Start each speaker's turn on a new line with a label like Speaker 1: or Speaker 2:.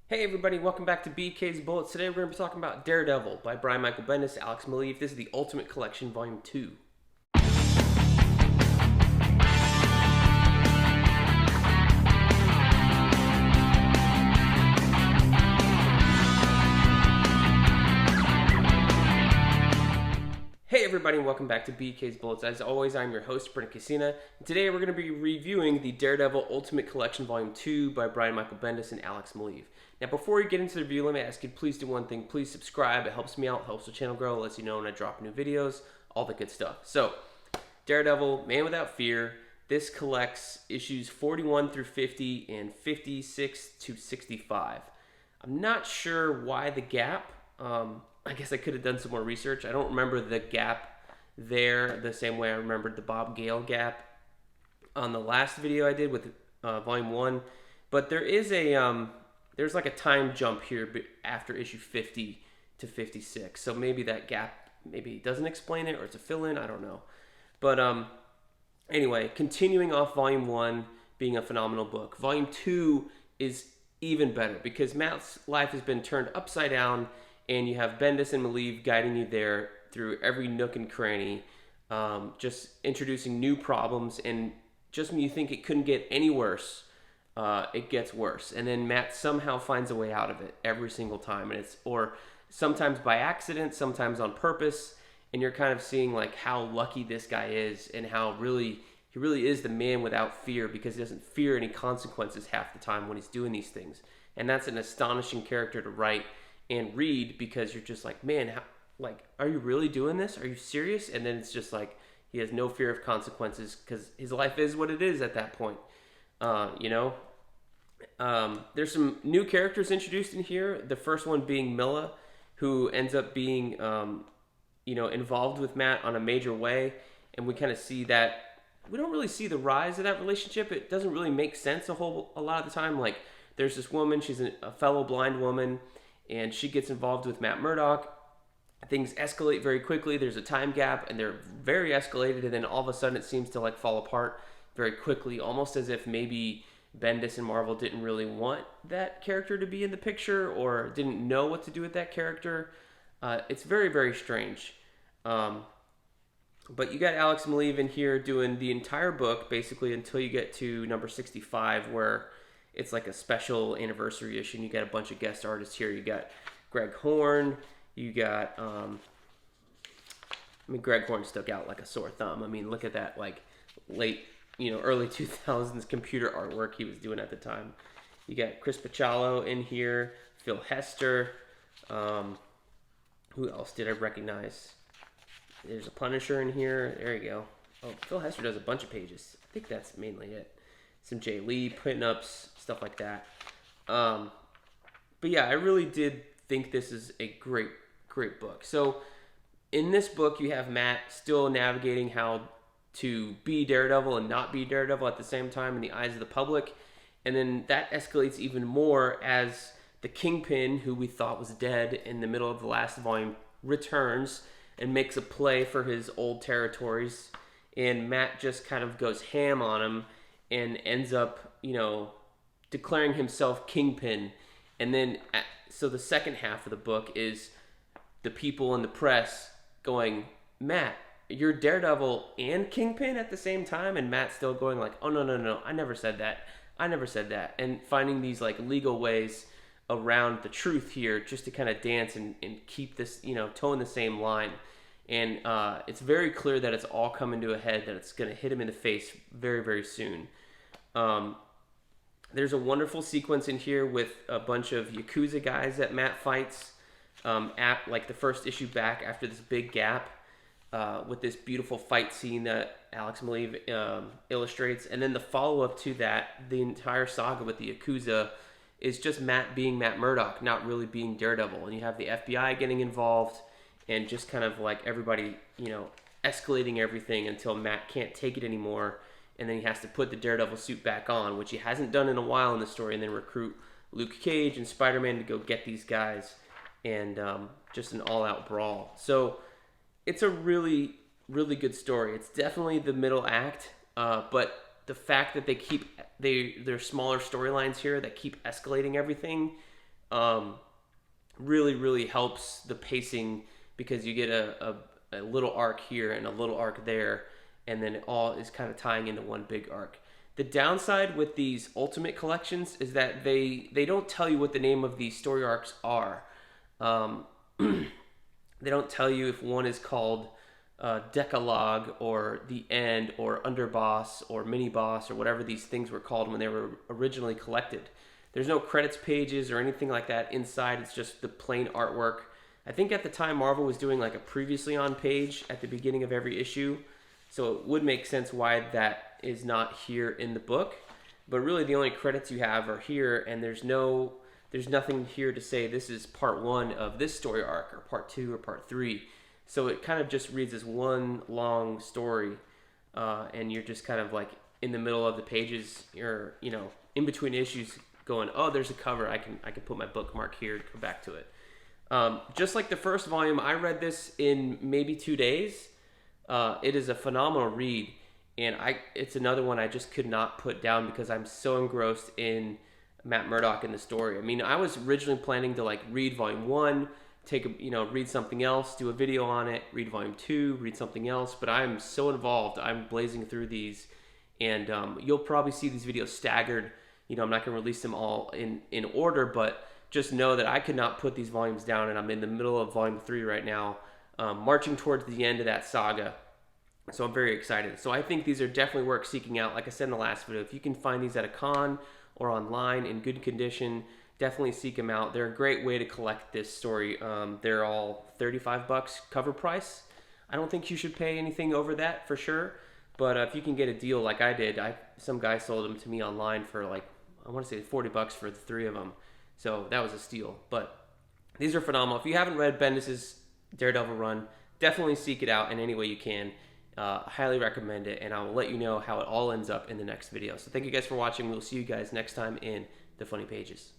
Speaker 1: Hey everybody, welcome back to BK's Bullets. Today we're going to be talking about Daredevil by Brian Michael Bendis, Alex Maleev. This is the Ultimate Collection, Volume 2. Hey everybody, and welcome back to BK's Bullets. As always, I'm your host, Brent. And today we're going to be reviewing the Daredevil Ultimate Collection, Volume 2 by Brian Michael Bendis and Alex Maleev. Now, before we get into the review, let me ask you, please do one thing. Please subscribe. It helps me out, helps the channel grow, lets you know when I drop new videos, all the good stuff. So, Daredevil, Man Without Fear. This collects issues 41 through 50 and 56 to 65. I'm not sure why the gap. I guess I could have done some more research. I don't remember the gap there the same way I remembered the Bob Gale gap on the last video I did with Volume 1. But there is there's like a time jump here after issue 50 to 56. So maybe that gap maybe doesn't explain it or it's a fill-in. I don't know. But anyway, continuing off Volume 1 being a phenomenal book. Volume 2 is even better because Matt's life has been turned upside down and you have Bendis and Maleev guiding you there through every nook and cranny, just introducing new problems. And just when you think it couldn't get any worse, it gets worse. And then Matt somehow finds a way out of it every single time. And or sometimes by accident, sometimes on purpose. And you're kind of seeing like how lucky this guy is and how he really is the man without fear because he doesn't fear any consequences half the time when he's doing these things. And that's an astonishing character to write and read because you're just like, man, are you really doing this? Are you serious? And then it's just like he has no fear of consequences because his life is what it is at that point. There's some new characters introduced in here. The first one being Milla, who ends up being, involved with Matt on a major way. And we kind of see that. We don't really see the rise of that relationship. It doesn't really make sense a lot of the time. Like, there's this woman, she's a fellow blind woman, and she gets involved with Matt Murdock. Things escalate very quickly. There's a time gap, and they're very escalated, and then all of a sudden it seems to like fall apart very quickly, almost as if maybe Bendis and Marvel didn't really want that character to be in the picture or didn't know what to do with that character. It's very, very strange. But you got Alex Maleev in here doing the entire book, basically until you get to number 65, where it's like a special anniversary issue, and you got a bunch of guest artists here. You got Greg Horn. You got, Greg Horn stuck out like a sore thumb. I mean, look at that, like, early 2000s computer artwork he was doing at the time. You got Chris Pacciallo in here, Phil Hester. Who else did I recognize? There's a Punisher in here. There you go. Oh, Phil Hester does a bunch of pages. I think that's mainly it. Some Jay Lee pin-ups, stuff like that. But yeah, I really did think this is a great book. So in this book, you have Matt still navigating how to be Daredevil and not be Daredevil at the same time in the eyes of the public. And then that escalates even more as the Kingpin, who we thought was dead in the middle of the last volume, returns and makes a play for his old territories. And Matt just kind of goes ham on him and ends up, declaring himself Kingpin. And then, so the second half of the book is the people in the press going, Matt, you're Daredevil and Kingpin at the same time? And Matt's still going like, oh, no, I never said that. And finding these like legal ways around the truth here just to kind of dance and keep this, towing the same line. And it's very clear that it's all coming to a head, that it's going to hit him in the face very, very soon. There's a wonderful sequence in here with a bunch of Yakuza guys that Matt fights at like the first issue back after this big gap with this beautiful fight scene that Alex Maleev illustrates. And then the follow-up to that, the entire saga with the Yakuza, is just Matt being Matt Murdock, not really being Daredevil. And you have the FBI getting involved and just kind of like everybody, escalating everything until Matt can't take it anymore. And then he has to put the Daredevil suit back on, which he hasn't done in a while in the story, and then recruit Luke Cage and Spider-Man to go get these guys, and just an all-out brawl. So it's a really, really good story. It's definitely the middle act, but the fact that there's smaller storylines here that keep escalating everything really helps the pacing, because you get a little arc here and a little arc there, and then it all is kind of tying into one big arc. The downside with these Ultimate collections is that they don't tell you what the name of these story arcs are. They don't tell you if one is called Decalogue or The End or Underboss or Mini Boss or whatever these things were called when they were originally collected. There's no credits pages or anything like that inside. It's just the plain artwork. I think at the time Marvel was doing like a previously on page at the beginning of every issue, so it would make sense why that is not here in the book. But really the only credits you have are here, and there's nothing here to say this is part 1 of this story arc or part 2 or part 3. So it kind of just reads as one long story, and you're just kind of like in the middle of the pages, or in between issues, going, oh, there's a cover. I can put my bookmark here to come back to it. Just like the first volume, I read this in maybe 2 days. It is a phenomenal read, and it's another one I just could not put down because I'm so engrossed in Matt Murdock in the story. I mean, I was originally planning to like read volume 1, read something else, do a video on it, read volume 2, read something else, but I'm so involved. I'm blazing through these, and you'll probably see these videos staggered. I'm not going to release them all in order, but just know that I could not put these volumes down, and I'm in the middle of volume 3 right now, marching towards the end of that saga. So I'm very excited. So I think these are definitely worth seeking out. Like I said in the last video, if you can find these at a con or online in good condition, definitely seek them out. They're a great way to collect this story. They're all $35 cover price. I don't think you should pay anything over that for sure. But if you can get a deal like I did, some guy sold them to me online for like, I want to say $40 for the 3 of them. So that was a steal. But these are phenomenal. If you haven't read Bendis' Daredevil run, definitely seek it out in any way you can. Highly recommend it, and I will let you know how it all ends up in the next video. So thank you guys for watching. We'll see you guys next time in the Funny Pages.